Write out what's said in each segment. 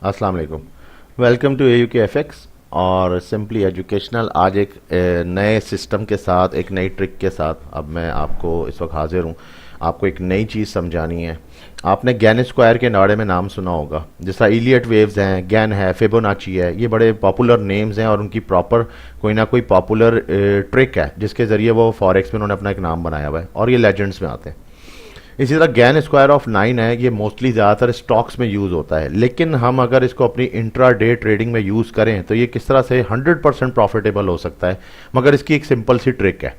अस्सलाम वालेकुम। Welcome to AUK FX और सिंपली एजुकेशनल। आज एक नए सिस्टम के साथ, एक नई ट्रिक के साथ अब मैं आपको इस वक्त हाजिर हूँ। आपको एक नई चीज़ समझानी है। आपने गैन स्क्वायर के बारे में नाम सुना होगा, जिस तरह इलियट वेव्स हैं, गैन है, फिबोनाची है, ये बड़े पॉपुलर नेम्स हैं और उनकी प्रॉपर कोई ना कोई पॉपुलर ट्रिक है जिसके ज़रिए वो फॉरेक्स में उन्होंने अपना एक नाम बनाया हुआ है और ये लेजेंड्स में आते हैं। इसी तरह गैन स्क्वायर ऑफ 9 है, ये मोस्टली ज़्यादातर स्टॉक्स में यूज़ होता है, लेकिन हम अगर इसको अपनी इंट्रा डे ट्रेडिंग में यूज़ करें तो ये किस तरह से 100% प्रॉफिटेबल हो सकता है। मगर इसकी एक सिंपल सी ट्रिक है।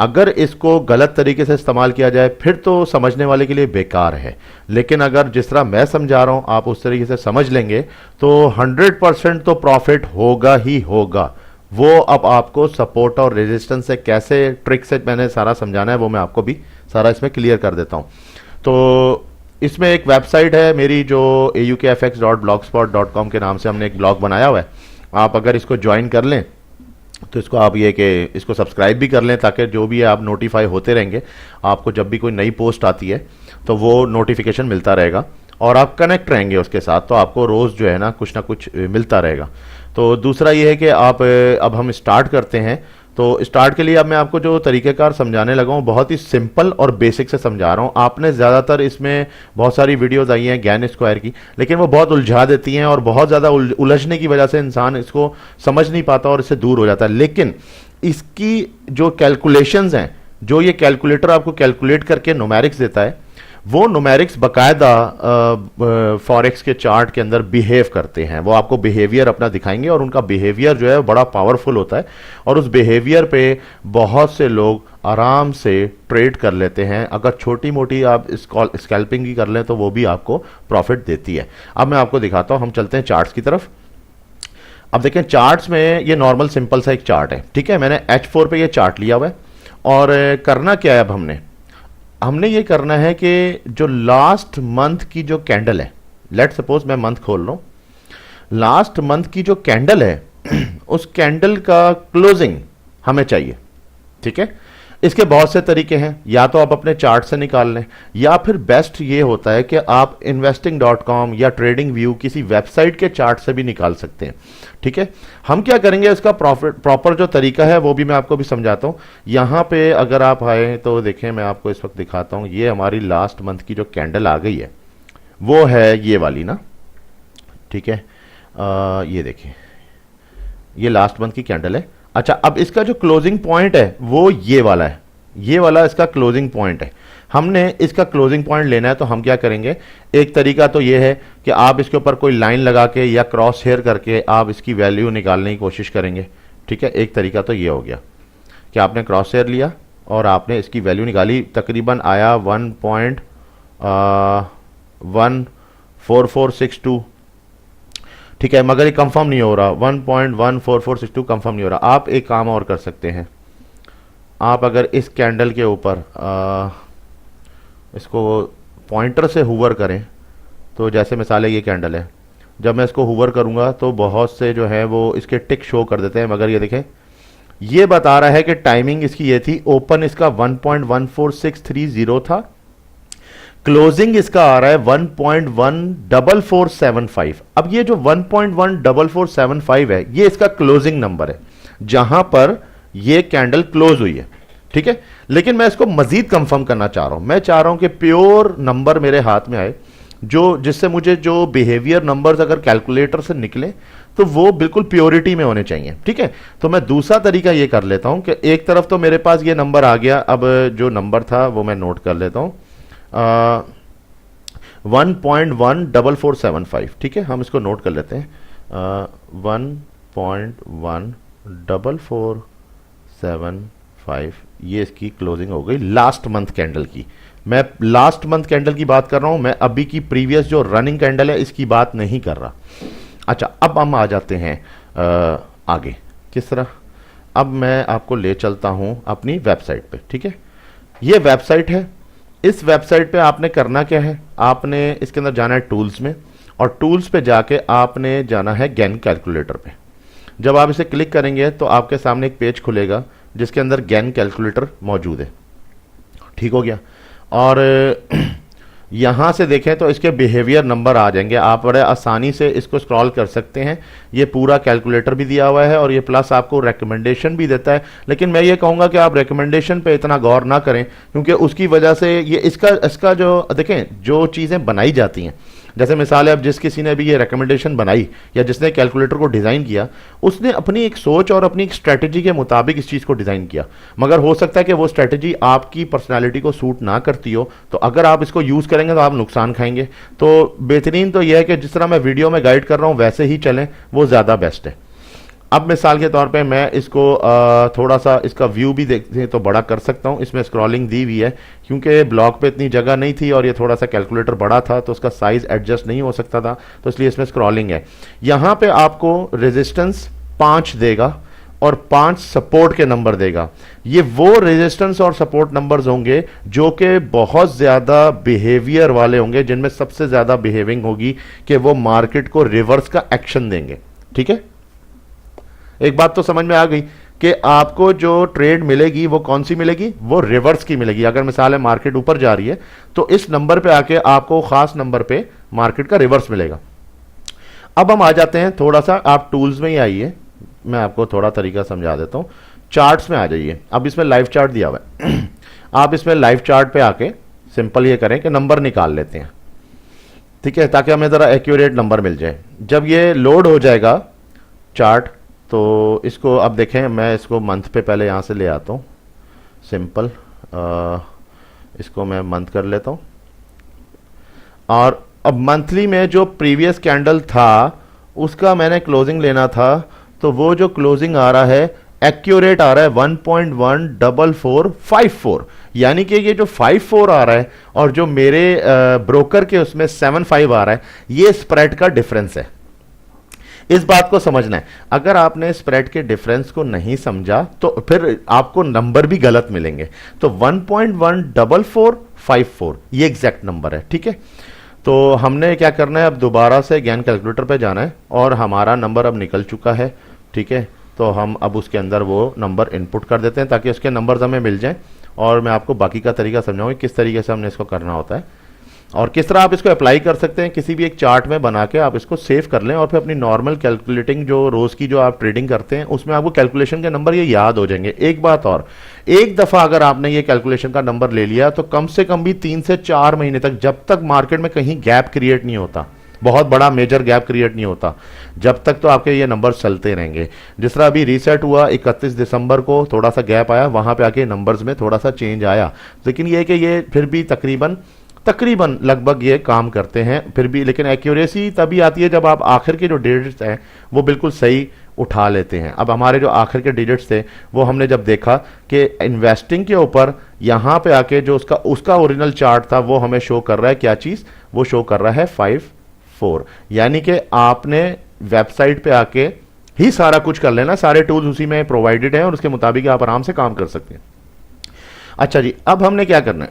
अगर इसको गलत तरीके से इस्तेमाल किया जाए फिर तो समझने वाले के लिए बेकार है, लेकिन अगर जिस तरह मैं समझा रहा हूँ आप उस तरीके से समझ लेंगे तो 100% तो प्रॉफिट होगा ही होगा। वो अब आपको सपोर्ट और रेजिस्टेंस से कैसे ट्रिक से मैंने सारा समझाना है वो मैं आपको भी सारा इसमें क्लियर कर देता हूँ। तो इसमें एक वेबसाइट है मेरी जो aukfx.blogspot.com के नाम से हमने एक ब्लॉग बनाया हुआ है। आप अगर इसको ज्वाइन कर लें तो इसको आप ये कि इसको सब्सक्राइब भी कर लें ताकि जो भी है आप नोटिफाई होते रहेंगे। आपको जब भी कोई नई पोस्ट आती है तो वो नोटिफिकेशन मिलता रहेगा और आप कनेक्ट रहेंगे उसके साथ, तो आपको रोज़ जो है ना कुछ मिलता रहेगा। तो दूसरा ये है कि आप अब हम स्टार्ट करते हैं। तो स्टार्ट के लिए अब मैं आपको जो तरीक़ेकार समझाने लगा हूँ बहुत ही सिंपल और बेसिक से समझा रहा हूँ। आपने ज़्यादातर इसमें बहुत सारी वीडियोस आई हैं गैन स्क्वायर की, लेकिन वो बहुत उलझा देती हैं और बहुत ज़्यादा उलझने की वजह से इंसान इसको समझ नहीं पाता और इससे दूर हो जाता है। लेकिन इसकी जो कैलकुलेशंस हैं, जो ये कैलकुलेटर आपको कैलकुलेट करके न्यूमेरिक्स देता है, वो न्यूमेरिक्स बकायदा फॉरेक्स के चार्ट के अंदर बिहेव करते हैं। वो आपको बिहेवियर अपना दिखाएंगे और उनका बिहेवियर जो है बड़ा पावरफुल होता है और उस बिहेवियर पे बहुत से लोग आराम से ट्रेड कर लेते हैं। अगर छोटी मोटी आप स्कैल्पिंग भी कर लें तो वो भी आपको प्रॉफिट देती है। अब मैं आपको दिखाता हूँ, हम चलते हैं चार्ट्स की तरफ। अब देखें चार्ट्स में ये नॉर्मल सिंपल सा एक चार्ट है, ठीक है। मैंने H4 पे ये चार्ट लिया हुआ है और करना क्या है अब हमने ये करना है कि जो लास्ट मंथ की जो कैंडल है, लेट सपोज मैं मंथ खोल रहा हूं, लास्ट मंथ की जो कैंडल है उस कैंडल का क्लोजिंग हमें चाहिए, ठीक है। इसके बहुत से तरीके हैं, या तो आप अपने चार्ट से निकाल लें या फिर बेस्ट ये होता है कि आप investing.com या ट्रेडिंग व्यू किसी वेबसाइट के चार्ट से भी निकाल सकते हैं, ठीक है। हम क्या करेंगे, इसका प्रॉपर जो तरीका है वो भी मैं आपको भी समझाता हूं। यहां पे अगर आप आए तो देखें, मैं आपको इस वक्त दिखाता हूं। ये हमारी लास्ट मंथ की जो कैंडल आ गई है वो है ये वाली ना, ठीक है। ये देखिए, ये लास्ट मंथ की कैंडल है। अच्छा, अब इसका जो क्लोजिंग पॉइंट है वो ये वाला है, ये वाला इसका क्लोजिंग पॉइंट है। हमने इसका क्लोजिंग पॉइंट लेना है तो हम क्या करेंगे, एक तरीका तो ये है कि आप इसके ऊपर कोई लाइन लगा के या क्रॉस हेयर करके आप इसकी वैल्यू निकालने की कोशिश करेंगे, ठीक है। एक तरीका तो ये हो गया कि आपने क्रॉस हेयर लिया और आपने इसकी वैल्यू निकाली, तकरीबन आया 1.14462, ठीक है। मगर ये कंफर्म नहीं हो रहा, 1.14462 कंफर्म नहीं हो रहा। आप एक काम और कर सकते हैं, आप अगर इस कैंडल के ऊपर इसको पॉइंटर से हुवर करें तो जैसे मिसाल है ये कैंडल है, जब मैं इसको हुवर करूंगा तो बहुत से जो है वो इसके टिक शो कर देते हैं। मगर ये देखें, ये बता रहा है कि टाइमिंग इसकी ये थी, ओपन इसका 1.14630 था, क्लोजिंग इसका आ रहा है 1.14475। अब ये जो 1.14475 है ये इसका क्लोजिंग नंबर है जहां पर ये कैंडल क्लोज हुई है, ठीक है। लेकिन मैं इसको मजीद कंफर्म करना चाह रहा हूं। मैं चाह रहा हूं कि प्योर नंबर मेरे हाथ में आए, जो जिससे मुझे जो बिहेवियर नंबर्स अगर कैलकुलेटर से निकले तो वो बिल्कुल प्योरिटी में होने चाहिए, ठीक है। तो मैं दूसरा तरीका ये कर लेता हूं कि एक तरफ तो मेरे पास ये नंबर आ गया, अब जो नंबर था वो मैं नोट कर लेता हूं, 1.14475, ठीक है। हम इसको नोट कर लेते हैं, 1.14475, ये इसकी क्लोजिंग हो गई लास्ट मंथ कैंडल की। मैं लास्ट मंथ कैंडल की बात कर रहा हूं, मैं अभी की प्रीवियस जो रनिंग कैंडल है इसकी बात नहीं कर रहा। अच्छा, अब हम आ जाते हैं आगे। किस तरह, अब मैं आपको ले चलता हूं अपनी वेबसाइट पे, ठीक है। ये वेबसाइट है, इस वेबसाइट पे आपने करना क्या है, आपने इसके अंदर जाना है टूल्स में और टूल्स पे जाके आपने जाना है गैन कैलकुलेटर पे। जब आप इसे क्लिक करेंगे तो आपके सामने एक पेज खुलेगा जिसके अंदर गैन कैलकुलेटर मौजूद है, ठीक हो गया। और यहां से देखें तो इसके बिहेवियर नंबर आ जाएंगे, आप बड़े आसानी से इसको स्क्रॉल कर सकते हैं। ये पूरा कैलकुलेटर भी दिया हुआ है और ये प्लस आपको रिकमेंडेशन भी देता है, लेकिन मैं ये कहूंगा कि आप रिकमेंडेशन पे इतना गौर ना करें, क्योंकि उसकी वजह से ये इसका जो देखें जो चीज़ें बनाई जाती हैं, जैसे मिसाल है अब जिस किसी ने भी ये रिकमेंडेशन बनाई या जिसने कैलकुलेटर को डिज़ाइन किया, उसने अपनी एक सोच और अपनी एक स्ट्रेटजी के मुताबिक इस चीज़ को डिज़ाइन किया, मगर हो सकता है कि वो स्ट्रेटजी आपकी पर्सनालिटी को सूट ना करती हो, तो अगर आप इसको यूज़ करेंगे तो आप नुकसान खाएंगे। तो बेहतरीन तो यह है कि जिस तरह मैं वीडियो में गाइड कर रहा हूँ वैसे ही चलें, वो ज़्यादा बेस्ट है। अब मिसाल के तौर पे मैं इसको थोड़ा सा इसका व्यू भी देखते तो बड़ा कर सकता हूँ। इसमें स्क्रॉलिंग दी हुई है, क्योंकि ब्लॉक पे इतनी जगह नहीं थी और ये थोड़ा सा कैलकुलेटर बड़ा था तो उसका साइज एडजस्ट नहीं हो सकता था, तो इसलिए इसमें स्क्रॉलिंग है। यहाँ पे आपको रेजिस्टेंस 5 देगा और 5 सपोर्ट के नंबर देगा। ये वो रेजिस्टेंस और सपोर्ट नंबर्स होंगे जो कि बहुत ज़्यादा बिहेवियर वाले होंगे, जिनमें सबसे ज़्यादा बिहेविंग होगी कि वो मार्केट को रिवर्स का एक्शन देंगे। ठीक है, एक बात तो समझ में आ गई कि आपको जो ट्रेड मिलेगी वो कौन सी मिलेगी, वो रिवर्स की मिलेगी। अगर मिसाल है मार्केट ऊपर जा रही है तो इस नंबर पे आके आपको खास नंबर पे मार्केट का रिवर्स मिलेगा। अब हम आ जाते हैं थोड़ा सा, आप टूल्स में ही आइए, मैं आपको थोड़ा तरीका समझा देता हूं। चार्ट्स में आ जाइए। अब इसमें लाइव चार्ट दिया हुआ है आप इसमें लाइव चार्ट पे आके सिंपल ये करें कि नंबर निकाल लेते हैं, ठीक है, ताकि हमें ज़रा एक्यूरेट नंबर मिल जाए। जब ये लोड हो जाएगा चार्ट, तो इसको अब देखें, मैं इसको मंथ पे पहले यहाँ से ले आता हूँ, सिंपल इसको मैं मंथ कर लेता हूँ। और अब मंथली में जो प्रीवियस कैंडल था उसका मैंने क्लोजिंग लेना था, तो वो जो क्लोजिंग आ रहा है एक्यूरेट आ रहा है 1.14454, यानी कि ये जो 54 आ रहा है और जो मेरे ब्रोकर के उसमें 75 आ रहा है, ये स्प्रेड का डिफरेंस है। इस बात को समझना है। अगर आपने स्प्रेड के डिफरेंस को नहीं समझा तो फिर आपको नंबर भी गलत मिलेंगे। तो 1.14454 ये एग्जैक्ट नंबर है। ठीक है, तो हमने क्या करना है, अब दोबारा से ज्ञान कैलकुलेटर पे जाना है और हमारा नंबर अब निकल चुका है। ठीक है, तो हम अब उसके अंदर वो नंबर इनपुट कर देते हैं ताकि उसके नंबर्स हमें मिल जाएं, और मैं आपको बाकी का तरीका समझाऊंगा किस तरीके से हमने इसको करना होता है और किस तरह आप इसको अप्लाई कर सकते हैं। किसी भी एक चार्ट में बना के आप इसको सेव कर लें और फिर अपनी नॉर्मल कैलकुलेटिंग जो रोज़ की जो आप ट्रेडिंग करते हैं उसमें आपको कैलकुलेशन के नंबर ये याद हो जाएंगे। एक बात और, एक दफ़ा अगर आपने ये कैलकुलेशन का नंबर ले लिया तो कम से कम भी 3 से 4 महीने तक, जब तक मार्केट में कहीं गैप क्रिएट नहीं होता, बहुत बड़ा मेजर गैप क्रिएट नहीं होता, जब तक तो आपके ये नंबर चलते रहेंगे। जिस तरह अभी रीसेट हुआ 31 दिसंबर को, थोड़ा सा गैप आया, वहां पे आके नंबर्स में थोड़ा सा चेंज आया, लेकिन ये कि ये फिर भी तकरीबन लगभग ये काम करते हैं फिर भी। लेकिन एक्यूरेसी तभी आती है जब आप आखिर के जो डिजिट्स हैं वो बिल्कुल सही उठा लेते हैं। अब हमारे जो आखिर के डिजिट्स थे वो हमने जब देखा कि इन्वेस्टिंग के ऊपर यहाँ पे आके जो उसका ओरिजिनल चार्ट था वो हमें शो कर रहा है, क्या चीज़ वो शो कर रहा है 54, यानी कि आपने वेबसाइट पे आके ही सारा कुछ कर लेना, सारे टूल्स उसी में प्रोवाइडेड हैं और उसके मुताबिक आप आराम से काम कर सकते हैं। अच्छा जी, अब हमने क्या करना है,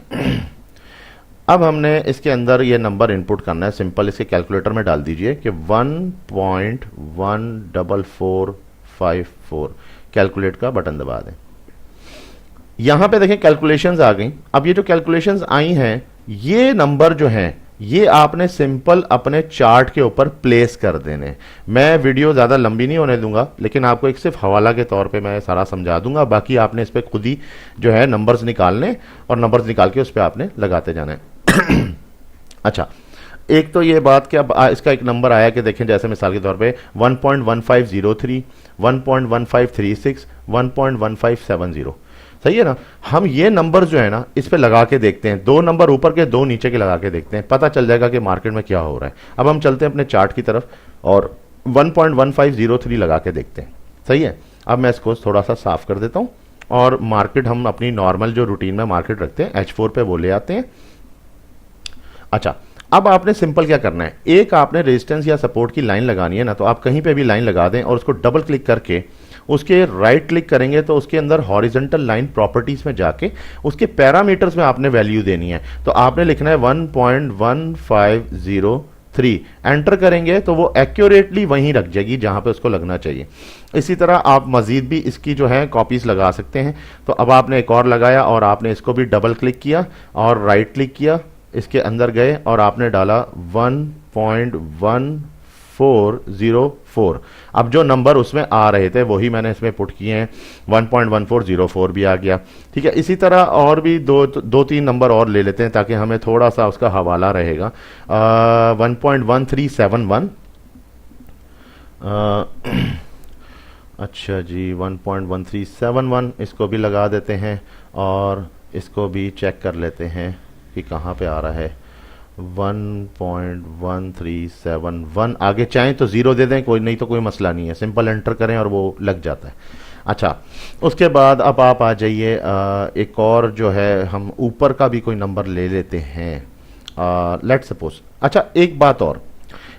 अब हमने इसके अंदर ये नंबर इनपुट करना है। सिंपल इसके कैलकुलेटर में डाल दीजिए कि 1.14454, कैलकुलेट का बटन दबा दें। यहां पे देखें कैलकुलेशंस आ गई। अब ये जो कैलकुलेशंस आई हैं, ये नंबर जो हैं ये आपने सिंपल अपने चार्ट के ऊपर प्लेस कर देने। मैं वीडियो ज़्यादा लंबी नहीं होने दूंगा, लेकिन आपको एक सिर्फ हवाला के तौर पे मैं सारा समझा दूंगा, बाकी आपने इस पर खुद ही जो है नंबर्स निकालने और नंबर्स निकाल के उस पर आपने लगाते जाना है। अच्छा, एक तो ये बात कि अब इसका एक नंबर आया कि देखें, जैसे मिसाल के तौर पे 1.1503, 1.1536, 1.1570, सही है ना। हम ये नंबर जो है ना इस पे लगा के देखते हैं, 2 नंबर ऊपर के 2 नीचे के लगा के देखते हैं, पता चल जाएगा कि मार्केट में क्या हो रहा है। अब हम चलते हैं अपने चार्ट की तरफ और 1.1503 लगा के देखते हैं, सही है। अब मैं इसको थोड़ा सा साफ कर देता हूं और मार्केट हम अपनी नॉर्मल जो रूटीन में मार्केट रखते हैं H4 पे बोले आते हैं। अच्छा, अब आपने सिंपल क्या करना है, एक आपने रेजिस्टेंस या सपोर्ट की लाइन लगानी है ना, तो आप कहीं पे भी लाइन लगा दें और उसको डबल क्लिक करके उसके राइट क्लिक करेंगे तो उसके अंदर हॉरिजॉन्टल लाइन प्रॉपर्टीज में जाके उसके पैरामीटर्स में आपने वैल्यू देनी है। तो आपने लिखना है 1.1503, एंटर करेंगे तो वो एक्यूरेटली वहीं रख जाएगी जहां पे उसको लगना चाहिए। इसी तरह आप मजीद भी इसकी जो है कॉपीज लगा सकते हैं। तो अब आपने एक और लगाया और आपने इसको भी डबल क्लिक किया और राइट क्लिक किया इसके अंदर गए और आपने डाला 1.1404। अब जो नंबर उसमें आ रहे थे वही मैंने इसमें पुट किए हैं, 1.1404 भी आ गया। ठीक है, इसी तरह और भी दो तीन नंबर और ले लेते हैं ताकि हमें थोड़ा सा उसका हवाला रहेगा। 1.1371, अच्छा जी 1.1371 इसको भी लगा देते हैं और इसको भी चेक कर लेते हैं कि कहाँ पे आ रहा है। 1.1371, आगे चाहें तो ज़ीरो दे दें, कोई नहीं तो कोई मसला नहीं है, सिंपल एंटर करें और वो लग जाता है। अच्छा, उसके बाद अब आप आ जाइए, एक और जो है हम ऊपर का भी कोई नंबर ले लेते हैं, लेट सपोज। अच्छा एक बात और,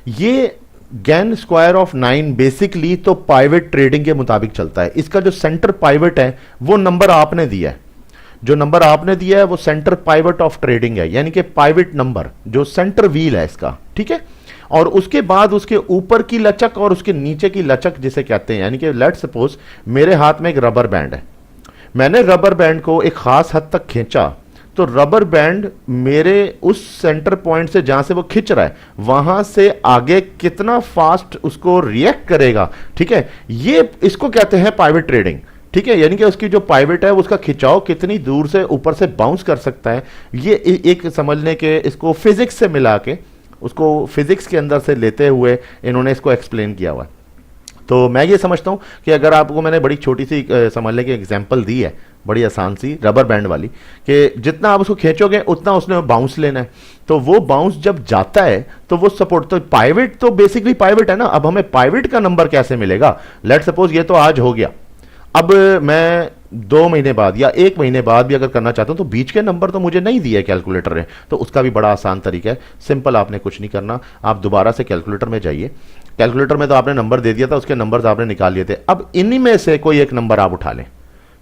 ये गैन स्क्वायर ऑफ 9 बेसिकली तो पाइवेट ट्रेडिंग के मुताबिक चलता है। इसका जो सेंटर पाइवेट है वो नंबर आपने दिया है, जो नंबर आपने दिया है वो सेंटर पाइवेट ऑफ ट्रेडिंग है, यानी कि पाइवेट नंबर जो सेंटर व्हील है इसका। ठीक है, और उसके बाद उसके ऊपर की लचक और उसके नीचे की लचक जिसे कहते हैं, यानी कि लेट सपोज मेरे हाथ में एक रबर बैंड है, मैंने रबर बैंड को एक खास हद तक खींचा तो रबर बैंड मेरे उस सेंटर पॉइंट से जहां से वो खिंच रहा है वहां से आगे कितना फास्ट उसको रिएक्ट करेगा। ठीक है, ये इसको कहते हैं पाइवेट ट्रेडिंग। ठीक है, यानी कि उसकी जो पाइवेट है उसका खिंचाव कितनी दूर से ऊपर से बाउंस कर सकता है, ये एक समझने के, इसको फिजिक्स से मिला के, उसको फिजिक्स के अंदर से लेते हुए इन्होंने इसको एक्सप्लेन किया हुआ है। तो मैं ये समझता हूं कि अगर आपको मैंने बड़ी छोटी सी समझने की एग्जांपल दी है, बड़ी आसान सी रबर बैंड वाली, कि जितना आप उसको खींचोगे उतना उसने बाउंस लेना है, तो वो बाउंस जब जाता है तो वो सपोर्ट, तो पाइवेट तो बेसिकली पाइवेट है ना। अब हमें पाइवेट का नंबर कैसे मिलेगा, लेट सपोज ये तो आज हो गया, अब मैं 2 महीने बाद या 1 महीने बाद भी अगर करना चाहता हूं तो बीच के नंबर तो मुझे नहीं दिए कैलकुलेटर ने, तो उसका भी बड़ा आसान तरीका है, सिंपल, आपने कुछ नहीं करना, आप दोबारा से कैलकुलेटर में जाइए। कैलकुलेटर में तो आपने नंबर दे दिया था, उसके नंबर्स आपने निकाल लिए थे, अब इन्हीं में से कोई एक नंबर आप उठा लें,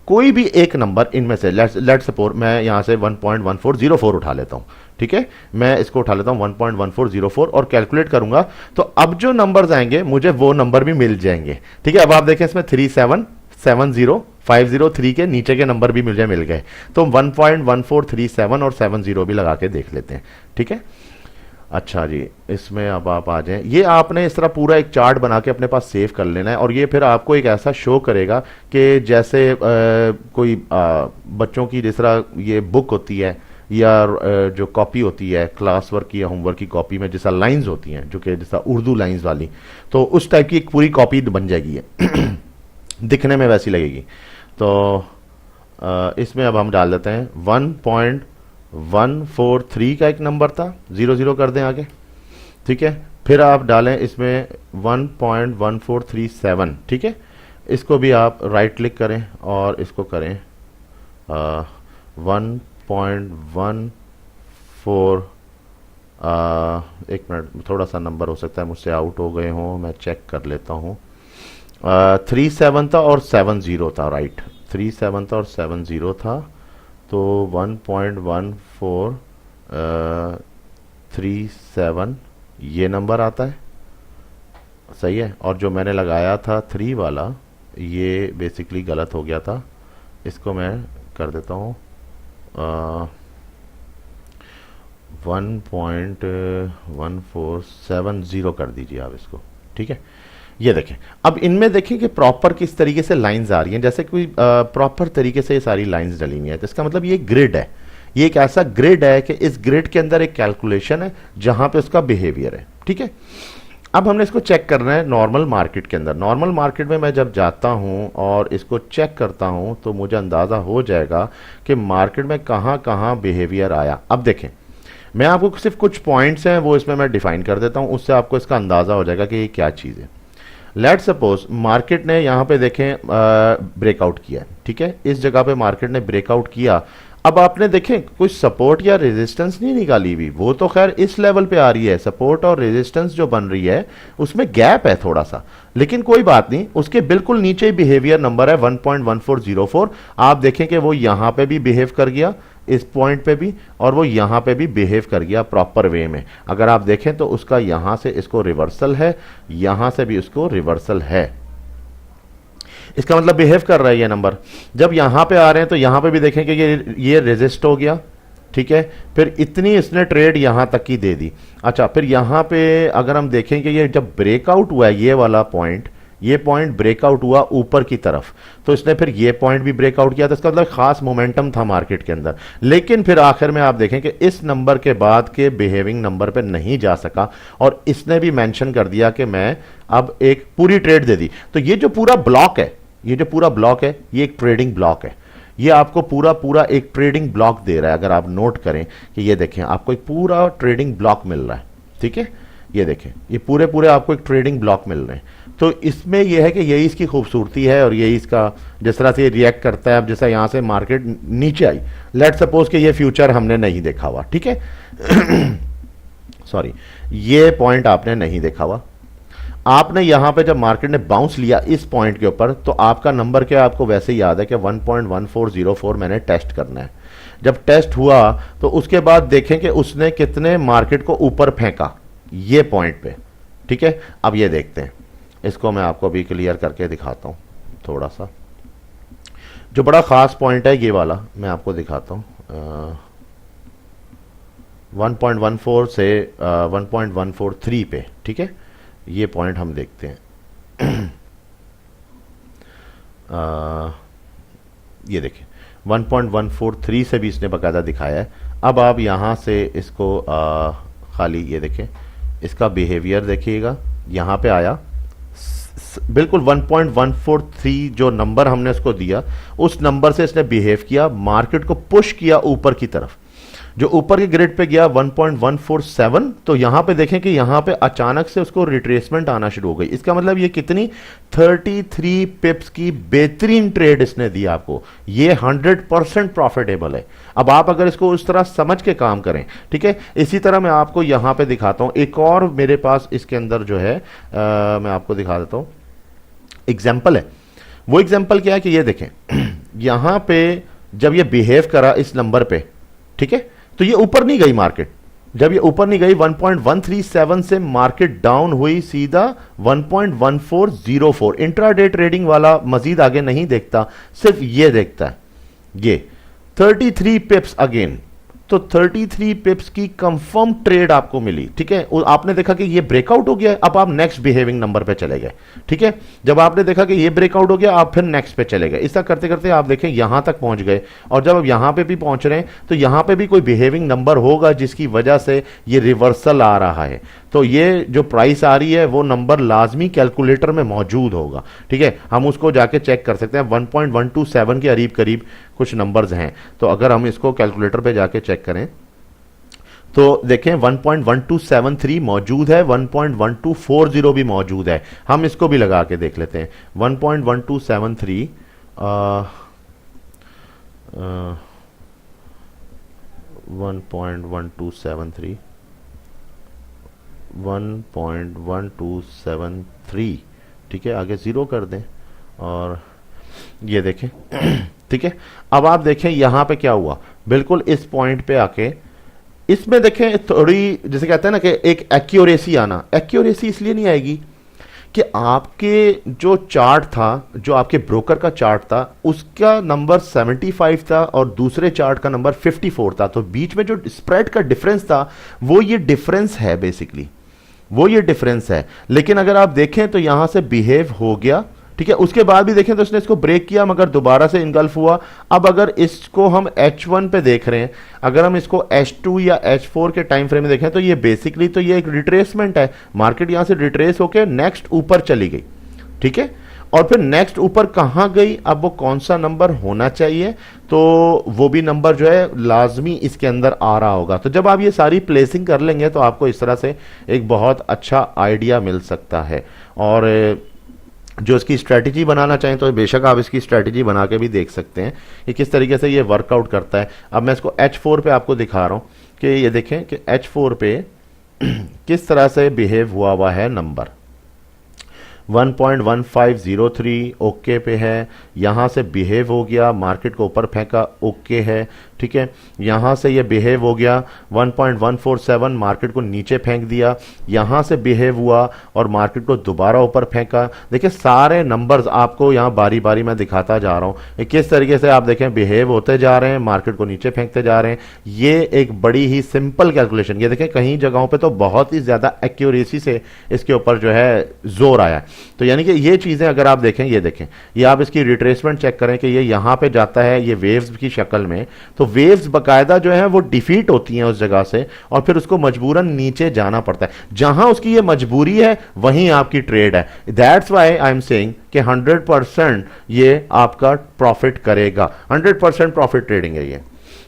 कोई भी एक नंबर इनमें से, लेट सपोज मैं यहां से 1.1404 उठा लेता हूं। ठीक है, मैं इसको उठा लेता हूं 1.1404 और कैलकुलेट करूंगा तो अब जो नंबर्स आएंगे मुझे वो नंबर भी मिल जाएंगे। ठीक है, अब आप देखें इसमें 3770503 के नीचे के नंबर भी मुझे मिल गए, तो 1.1437 और 70 भी लगा के देख लेते हैं। ठीक है, अच्छा जी, इसमें अब आप आ जाएं, ये आपने इस तरह पूरा एक चार्ट बना के अपने पास सेव कर लेना है और ये फिर आपको एक ऐसा शो करेगा कि जैसे कोई बच्चों की जिस तरह ये बुक होती है या जो कॉपी होती है क्लास वर्क की या होमवर्क की कॉपी में जैसा लाइंस होती हैं, जो कि जैसा उर्दू लाइंस वाली, तो उस टाइप की एक पूरी कॉपी बन जाएगी ये दिखने में वैसी लगेगी। तो इसमें अब हम डाल देते हैं 1.143 का एक नंबर था, 00 कर दें आगे। ठीक है, फिर आप डालें इसमें 1.1437। ठीक है, इसको भी आप राइट क्लिक करें और इसको करें 1.14, एक मिनट, थोड़ा सा नंबर हो सकता है मुझसे आउट हो गए हों, मैं चेक कर लेता हूँ। 37 था और 70 था, राइट, 37 था और 70 था, तो 1.1437 ये नंबर आता है, सही है। और जो मैंने लगाया था 3 वाला ये बेसिकली गलत हो गया था, इसको मैं कर देता हूँ 1.1470 कर दीजिए आप इसको। ठीक है, ये देखें, अब इनमें देखें कि प्रॉपर किस तरीके से लाइंस आ रही हैं, जैसे कोई प्रॉपर तरीके से ये सारी लाइंस डली हुई है, तो इसका मतलब ये ग्रिड है, ये एक ऐसा ग्रिड है कि इस ग्रिड के अंदर एक कैलकुलेशन है जहां पे उसका बिहेवियर है। ठीक है, अब हमने इसको चेक करना है नॉर्मल मार्केट के अंदर। नॉर्मल मार्केट में मैं जब जाता हूं और इसको चेक करता हूं तो मुझे अंदाजा हो जाएगा कि मार्केट में कहां कहां बिहेवियर आया। अब देखें, मैं आपको सिर्फ कुछ पॉइंट्स हैं वो इसमें मैं डिफाइन कर देता हूं, उससे आपको इसका अंदाजा हो जाएगा कि ये क्या चीज़ है। लेट सपोज मार्केट ने यहाँ पे देखें ब्रेकआउट किया है। ठीक है, इस जगह पे मार्केट ने ब्रेकआउट किया, अब आपने देखें कोई सपोर्ट या रेजिस्टेंस नहीं निकाली हुई, वो तो खैर इस लेवल पे आ रही है, सपोर्ट और रेजिस्टेंस जो बन रही है उसमें गैप है थोड़ा सा, लेकिन कोई बात नहीं, उसके बिल्कुल नीचे ही बिहेवियर नंबर है 1.1404। आप देखें कि वो यहां पे भी बिहेव कर गया, इस पॉइंट पे भी, और वो यहां पे भी बिहेव कर गया प्रॉपर वे में। अगर आप देखें तो उसका यहां से इसको रिवर्सल है, यहां से भी उसको रिवर्सल है, इसका मतलब बिहेव कर रहा है ये नंबर। जब यहां पे आ रहे हैं तो यहां पे भी देखें कि ये रेजिस्ट हो गया, ठीक है, फिर इतनी इसने ट्रेड यहां तक की दे दी। अच्छा, फिर यहां पे अगर हम देखें कि ये जब ब्रेकआउट हुआ है, ये वाला पॉइंट, ये पॉइंट ब्रेकआउट हुआ ऊपर की तरफ, तो इसने फिर ये पॉइंट भी ब्रेकआउट किया, तो इसका मतलब खास मोमेंटम था मार्केट के अंदर। लेकिन फिर आखिर में आप देखें कि इस नंबर के बाद के बिहेविंग नंबर पे नहीं जा सका, और इसने भी मेंशन कर दिया कि मैं अब एक पूरी ट्रेड दे दी। तो ये जो पूरा ब्लॉक है, ये जो पूरा ब्लॉक है, ये एक ट्रेडिंग ब्लॉक है। ये आपको पूरा पूरा एक ट्रेडिंग ब्लॉक दे रहा है। अगर आप नोट करें कि ये देखें, आपको एक पूरा ट्रेडिंग ब्लॉक मिल रहा है, ठीक है, ये देखें, ये पूरे पूरे आपको एक ट्रेडिंग ब्लॉक मिल रहे हैं। तो इसमें यह है कि यही इसकी खूबसूरती है, और यही इसका जिस तरह से ये रिएक्ट करता है। अब जैसा यहां से मार्केट नीचे आई, लेट सपोज कि ये फ्यूचर हमने नहीं देखा हुआ, ठीक है सॉरी, ये पॉइंट आपने नहीं देखा हुआ, आपने यहां पे जब मार्केट ने बाउंस लिया इस पॉइंट के ऊपर, तो आपका नंबर क्या, आपको वैसे ही याद है कि 1.1404 मैंने टेस्ट करना है। जब टेस्ट हुआ तो उसके बाद देखें कि उसने कितने मार्केट को ऊपर फेंका ये पॉइंट पे, ठीक है। अब ये देखते हैं, इसको मैं आपको अभी क्लियर करके दिखाता हूं थोड़ा सा। जो बड़ा खास पॉइंट है ये वाला, मैं आपको दिखाता हूं, 1.14 से 1.143 पे, ठीक है, ये पॉइंट हम देखते हैं ये देखिए 1.143 से भी इसने बकायदा दिखाया है। अब आप यहां से इसको खाली ये देखें, इसका बिहेवियर देखिएगा, यहां पे आया बिल्कुल 1.143 जो नंबर हमने इसको दिया, उस नंबर से इसने बिहेव किया, मार्केट को पुश किया ऊपर की तरफ। जो ऊपर के ग्रिड पे गया 1.147, तो यहां पे देखें कि यहां पे अचानक से उसको रिट्रेसमेंट आना शुरू हो गई। इसका मतलब ये कितनी 33 पिप्स की बेहतरीन ट्रेड इसने दी आपको। ये 100% प्रॉफिटेबल है। अब आप अगर इसको उस तरह समझ के काम करें, ठीक है। इसी तरह मैं आपको यहां पे दिखाता हूं, एक और मेरे पास इसके अंदर जो है मैं आपको दिखा देता हूं, एग्जाम्पल है। वो एग्जाम्पल क्या है कि ये देखें, यहां पे जब ये बिहेव करा इस नंबर पे, ठीक है, तो ये ऊपर नहीं गई मार्केट। जब ये ऊपर नहीं गई 1.137 से मार्केट डाउन हुई सीधा 1.1404। इंट्राडे ट्रेडिंग वाला मजीद आगे नहीं देखता, सिर्फ ये देखता है, ये 33 पिप्स अगेन। तो 33 पिप्स की कंफर्म ट्रेड आपको मिली, ठीक है। आपने देखा कि ये ब्रेकआउट हो गया, अब आप नेक्स्ट बिहेविंग नंबर पे चले गए, ठीक है। जब आपने देखा कि ये ब्रेकआउट हो गया, आप फिर नेक्स्ट पे चले गए। ऐसा करते करते आप देखें यहां तक पहुंच गए, और जब आप यहां पे भी पहुंच रहे हैं तो यहां पे भी कोई बिहेविंग नंबर होगा जिसकी वजह से ये रिवर्सल आ रहा है। तो ये जो प्राइस आ रही है वो नंबर लाजमी कैलकुलेटर में मौजूद होगा, ठीक है। हम उसको जाके चेक कर सकते हैं, 1.127 के करीब करीब कुछ नंबर्स हैं। तो अगर हम इसको कैलकुलेटर पे जाके चेक करें तो देखें 1.1273 मौजूद है, 1.1240 भी मौजूद है। हम इसको भी लगा के देख लेते हैं, 1.1273 1.1273 1.1273, ठीक है। आगे जीरो कर दें और ये देखें ठीक है। अब आप देखें यहां पे क्या हुआ, बिल्कुल इस पॉइंट पे आके इसमें देखें थोड़ी, जैसे कहते हैं ना कि एक एक्यूरेसी आना। एक्यूरेसी इसलिए नहीं आएगी कि आपके जो चार्ट था, जो आपके ब्रोकर का चार्ट था, उसका नंबर 75 था और दूसरे चार्ट का नंबर 54 था। तो बीच में जो स्प्रेड का डिफरेंस था वो ये डिफरेंस है, बेसिकली वो ये डिफरेंस है। लेकिन अगर आप देखें तो यहां से बिहेव हो गया, ठीक है। उसके बाद भी देखें तो इसने इसको ब्रेक किया मगर दोबारा से इनगल्फ हुआ। अब अगर इसको हम H1 पे देख रहे हैं, अगर हम इसको H2 या H4 के टाइम फ्रेम में देखें तो ये बेसिकली तो ये एक रिट्रेसमेंट है। मार्केट यहां से रिट्रेस होकर नेक्स्ट ऊपर चली गई, ठीक है। और फिर नेक्स्ट ऊपर कहां गई, अब वो कौन सा नंबर होना चाहिए, तो वो भी नंबर जो है लाजमी इसके अंदर आ रहा होगा। तो जब आप ये सारी प्लेसिंग कर लेंगे तो आपको इस तरह से एक बहुत अच्छा आइडिया मिल सकता है। और जो इसकी स्ट्रैटेजी बनाना चाहें तो बेशक आप इसकी स्ट्रैटेजी बना के भी देख सकते हैं कि किस तरीके से ये वर्कआउट करता है। अब मैं इसको H4 पे आपको दिखा रहा हूं कि ये देखें कि H4 पे किस तरह से बिहेव हुआ है नंबर। 1.1503 ओके पे है, यहां से बिहेव हो गया, मार्केट को ऊपर फेंका, ओके है, ठीक है, यहां से ये बिहेव हो गया 1.147, मार्केट को नीचे फेंक दिया, यहां से बिहेव हुआ और मार्केट को दोबारा ऊपर फेंका। देखिए सारे नंबर्स आपको यहां बारी बारी मैं दिखाता जा रहा हूं किस तरीके से आप देखें बिहेव होते जा रहे हैं, मार्केट को नीचे फेंकते जा रहे हैं। ये एक बड़ी ही सिंपल कैलकुलेशन, ये देखें कहीं जगहों पे तो बहुत ही ज्यादा एक्यूरेसी से इसके ऊपर जो है जोर आया। तो यानी कि ये चीजें अगर आप देखें, ये देखें, ये आप इसकी रिट्रेसमेंट चेक करें कि ये यहां पे जाता है ये वेव्स की शक्ल में, तो वेव्स बकायदा जो है वो डिफीट होती हैं उस जगह से और फिर उसको मजबूरन नीचे जाना पड़ता है। जहां उसकी ये मजबूरी है वहीं आपकी ट्रेड है। That's why I am saying कि 100% ये आपका प्रॉफिट करेगा, 100% प्रॉफिट ट्रेडिंग है ये,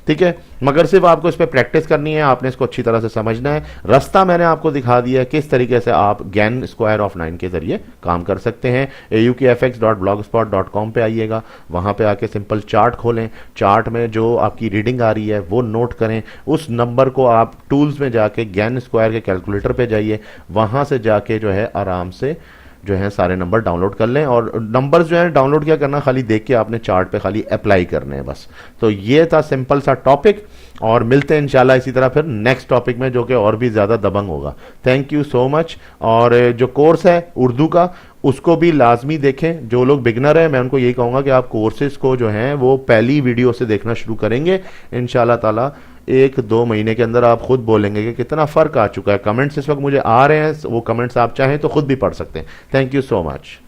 ठीक है। मगर सिर्फ आपको इस पर प्रैक्टिस करनी है, आपने इसको अच्छी तरह से समझना है। रास्ता मैंने आपको दिखा दिया है किस तरीके से आप ज्ञान स्क्वायर ऑफ 9 के जरिए काम कर सकते हैं। aukfx.blogspot.com पे आइएगा, वहां पे आके सिंपल चार्ट खोलें, चार्ट में जो आपकी रीडिंग आ रही है वो नोट करें, उस नंबर को आप टूल्स में जाके ज्ञान स्क्वायर के कैलकुलेटर पे जाइए, वहां से जाके जो है आराम से जो है सारे नंबर डाउनलोड कर लें। और नंबर्स जो है डाउनलोड क्या करना, खाली देख के आपने चार्ट पे खाली अप्लाई करने हैं बस। तो ये था सिंपल सा टॉपिक, और मिलते हैं इंशाल्लाह इसी तरह फिर नेक्स्ट टॉपिक में जो कि और भी ज़्यादा दबंग होगा। Thank you so much. और जो कोर्स है उर्दू का उसको भी लाजमी देखें। जो लोग बिगनर हैं मैं उनको यही कहूँगा कि आप कोर्सेज को जो हैं वो पहली वीडियो से देखना शुरू करेंगे, इंशाल्लाह ताला 1-2 महीने के अंदर आप खुद बोलेंगे कि कितना फ़र्क आ चुका है। कमेंट्स इस वक्त मुझे आ रहे हैं, वो कमेंट्स आप चाहें तो खुद भी पढ़ सकते हैं। Thank you so much.